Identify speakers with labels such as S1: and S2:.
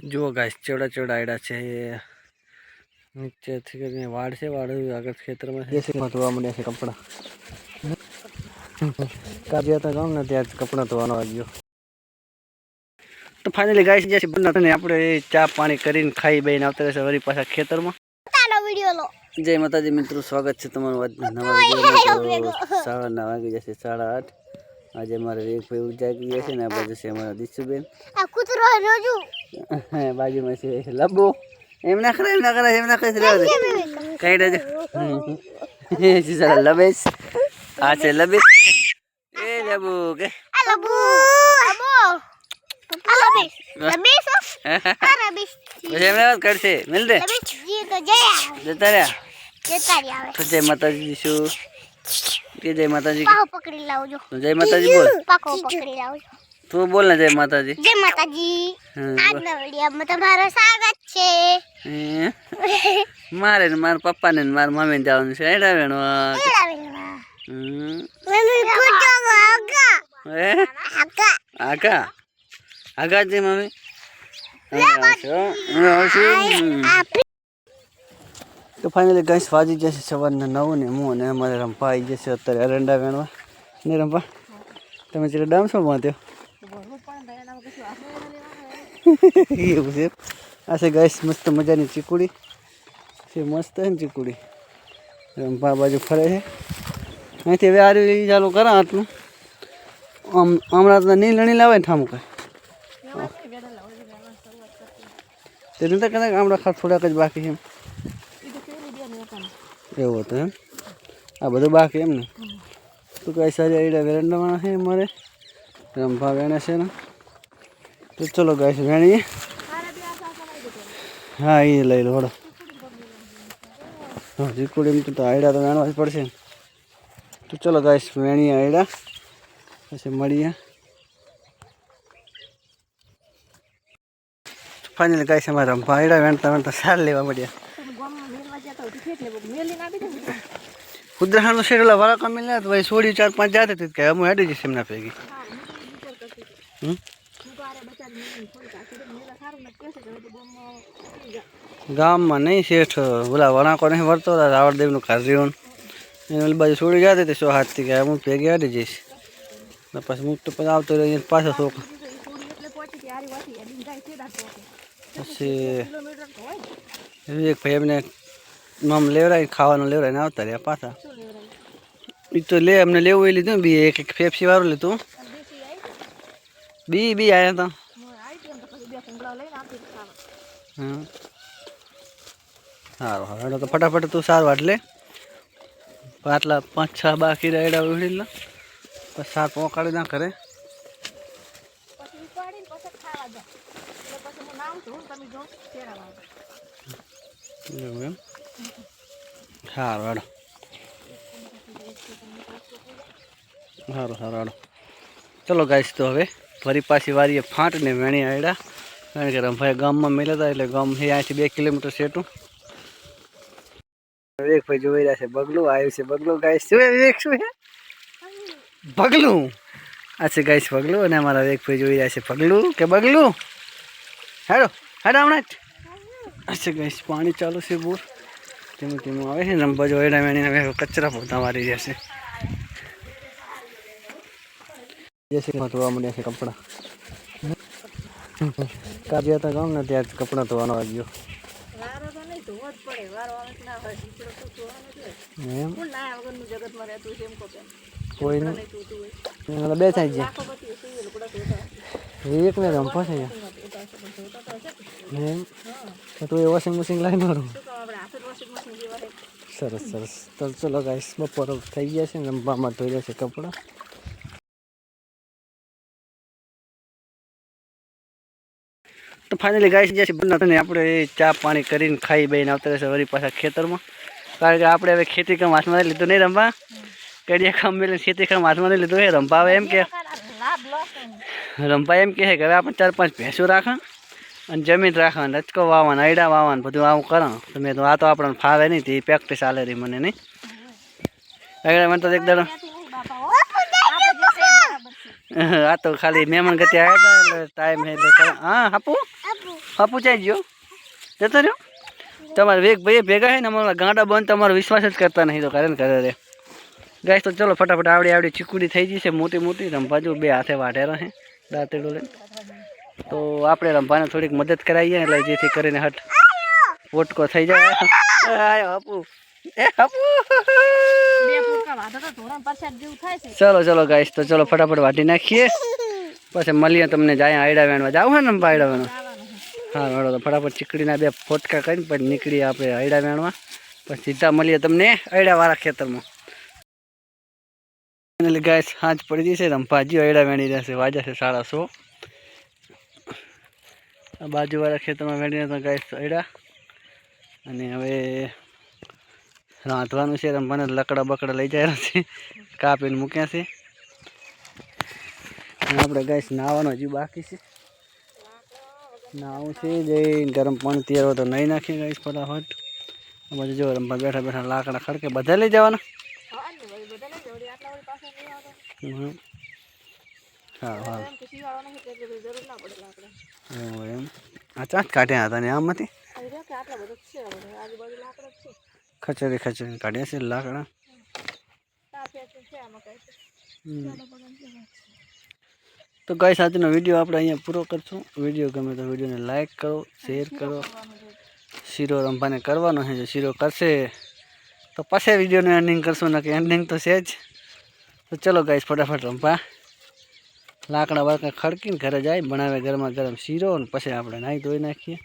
S1: जो गाइस चौड़ा चौड़ा आड़ा है नीचे थी वाड़ से वाड़ आगे खेतर में जैसे धोवा मंड्या से कपड़ा काजे था गाँव ने त्याज कपड़ा धोવાનો आ गयो। तो फाइनली गाइस जैसे बना ने આપણે ચા પાણી કરીને ખાઈ બેન આવતા રહેશે વળી પાછા ખેતરમાં। તારો વિડિયો લો। જય માતાજી મિત્રો, સ્વાગત છે તમારું આજના નવા વિડિયોમાં। સવારના વાગી જશે 8:30। આજે મારે એક ભાઈ ઉજાગી ગયા છે ને આ બાજુ છે અમારા દિશુબેન, આ કૂતરો રોજુ બાજુમાં છે લબ્બો। એમ ના કરે લેવા દે કઈ દેજો એ જીસા લબેસ આ છે લબેસ એ લબ્બો કે આ લબ્બો લબ્બો આ લબેસ લબેસ આ લબેસ પછી એમને વાત કરશે મિલ દે જી તો જતા રહ્યા તો જય માતાજી શું કે જય માતાજી પાકો પકડી લાવજો જય માતાજી બોલ પાકો પકડી લાવજો तू बोल ना जय माताजी। जय माताजी। आज ना वीडियो में तुम्हारा स्वागत छे। मारे ने मार पप्पा ने मार मम्मी ने जावन छे एडा वेणवा एडा वेणवा मम्मी कुटो आगा आगा आगा आगा जी मम्मी तो फाइनली गाइस वाजी जैसे सवारना 9 ने मु ने हमारे रंपा आई जैसे અત્યારે એરંડા વેણવા ને રંપા તમે ચીરે ડામ છો બાંધ્યો એવું છે। આ છે ગાઈસ મસ્ત મજાની ચીકુડી છે, મસ્ત છે ને ચીકુડી રંપા બાજુ ફરે છે। અહીંથી હવે આરી ચાલુ કરા આટલું આમ હમણાં તો નહીં લણી લાવે ને ઠામું કઈ તેને તો કદાચ હમણાં ખાસ થોડાક જ બાકી છે એવું હતું એમ આ બધું બાકી એમ ને તો કઈ સારી આઈડિયા વેરંડામાં છે અમારે રંભા વેણે છે ને તો ચલો ગાઈસ વેણીએ। હા એ લઈ લો હળો હા ચીકુડી તો આઈડા તો વેણવા જ પડશે તો ચલો ગાઈસ વેણીએ આઈડા પછી મળીએ। ફાઇનલી ગાઈસ અમારા રંભા આઈડા વેણતા સાર લેવા મળ્યા। ઉદરાહાનો શેડલા વાળા કામ મિલ્યા તો ભાઈ છોડી 4-5 જાતે હતી કે હું હેડી જઈશ એમના ભેગી ગામમાં નહીં શેઠ ઓલા વણાકો નહીં વળતો રાવળદેવનું કાઢ્યું એની બાજુ છોડી જતી હતી 100 હાથથી કે હું ભેગી હેડી જઈશ ને પછી હું તો પછી આવતો રહ્યો પાછો શોખ પછી એક ભાઈ એમને મમ લેવરાય ખાવાનું લેવરાય ને આવતા રહ્યા પાછા એ તો લે અમને લેવું એ લીધું બી એક ફેફસી વાળું લીધું બી બી આવ્યા હતા હા સારું હવે તો ફટાફટ તું સારું આટલે આટલા 5-6 બાકી રાયડા ઉડી લો પછી 7 પોકાડી ના કરે એવું એમ સારું હાડો સારું હાડો ચલો ગાઈસ તો હવે ફરી પાછી વારીએ ફાંટ ને વેણી આયડા કારણ કે રંભાઈ ગામમાં મેળ્યા હતા એટલે ગામ છે અહીંથી 2 કિલોમીટર સેટું। વિવેક ભાઈ જોઈ રહ્યા છે બગલું આવ્યું છે બગલું ગાઈસ શું વિવેક શું છે બગલું આ છે ગાઈસ બગલું અને અમારા વિવેક ભાઈ જોઈ રહ્યા છે બગલું કે બગલું હેડો હેડો હમણાં અચ્છા ગાઈસ પાણી ચાલુ છે બોર ધીમું ધીમું આવે છે રંભા જો એડા વેણીને કચરા પોતા મારી જશે जैसे धोवा मंड्या से कपड़ा काजे था गाँव ने त्याज कपड़ा धोવાનો आ गयो वारो तो नहीं धोवा ज पड़े वारो આવે ના હોય દીકરો તો ધોવાનો જ હોય કોણ લાયા વગરનું જગતમાં રહેતું છે એમ કો બેન કોઈ નહીં એટલે બે થઈ ગયા એક ને રંપા છે એમ તો એ વોશિંગ મશીન લાવી મારું સરસ સરસ તો ચલો ગાઈસ બપોર થઈ ગયા છે ને રંપામાં ધોઈ રહ્યા છે કપડાં। तो फाइनली गाइस जैसे बना ने આપણે ચા પાણી કરીને ખાઈ બેન આવતા રહેશે વળી પાછા ખેતરમાં કારણ કે આપણે હવે ખેતી કામ હાથમાં લીધું નહીં રંભા કડિયા કામ મેલે ખેતી કામ હાથમાં નહીં લીધું એ રંભા હવે એમ કે રંભા એમ કહે કે હવે આપણે 4-5 ભેંસો રાખા અને જમીન રાખા રચકો વાવવાના આયડા વાવવાના બધું આવું કરા તો મેં તો આ તો આપણને ફાવે નહીં તે પ્રેક્ટિસ ચાલે રહી મને નહીં આગળ મને તો એક દાડો આ તો ખાલી મહેમાન ગતિ આવ્યા હતા એટલે ટાઈમ એટલે હા આપું હા પૂછાઈ ગયો જતો રહ્યો તમારે વેગ ભાઈ ભેગા છે ને અમારા ગાંડા બંધ તમારો વિશ્વાસ જ કરતા નહીં તો કરે રે ગાઈસ. તો ચલો ફટાફટ આવડી ચીકુડી થઈ જશે મોટી મોટી. રંભા જો બે હાથે વાઢેરા છે દાંતેડો લઈને. તો આપણે રંભાને થોડીક મદદ કરાવીએ એટલે જેથી કરીને હટ પોટકો થઈ જાય. હપુ ચલો ગાઈસ. તો ચલો ફટાફટ વાટી નાખીએ પછી મળીએ તમને જાય આયડા વેણવા જાવ હે ને આયડા વેણવા. હા મેળો તો ફટાફટ ચીકડીના બે ફોટકા કરીને પછી નીકળીએ આપણે આયડા વેણવા. પછી સીધા મળીએ તમને આયડાવાળા ખેતરમાં. ગાઈસ સાંજ પડી જશે રંભાજી આયડા વેણી રહેશે વાજા છે 6:30. આ બાજુવાળા ખેતરમાં વેણીને તો ગાઈસ આયડા. અને હવે રાંધવાનું છે. રંભાને લકડા બકડા લઈ જાય છે કાપીને મૂક્યા છે. આપણે ગાઈસ નાહવાનું હજી બાકી છે. નાવું છે જઈને ગરમ પાણી તૈયાર હોય તો નહીં નાખીએ ગાઈસ ફટાફટ. પછી જો રંભા બેઠા બેઠા લાકડા ખડકે બધા લઈ જવાના. હા હા એમ આ ચાંચ કાઢ્યા હતા ને આમાંથી ખચડી કાઢ્યા છે લાકડા. તો ગાઈસ આજનો વિડીયો આપણે અહીંયા પૂરો કરશું. વિડીયો ગમે તો વિડીયોને લાઈક કરો, શેર કરો. શીરો રંભાને કરવાનો છે. જો શીરો કરશે તો પછી વિડીયોનું એન્ડિંગ કરશું ને કે એન્ડિંગ તો છે જ. તો ચલો ગાઈસ ફટાફટ રંભા લાકડા વાકડા ખડકીને ઘરે જાય બનાવે ગરમા ગરમ શીરો ને પછી આપણે નાહી ધોઈ નાખીએ.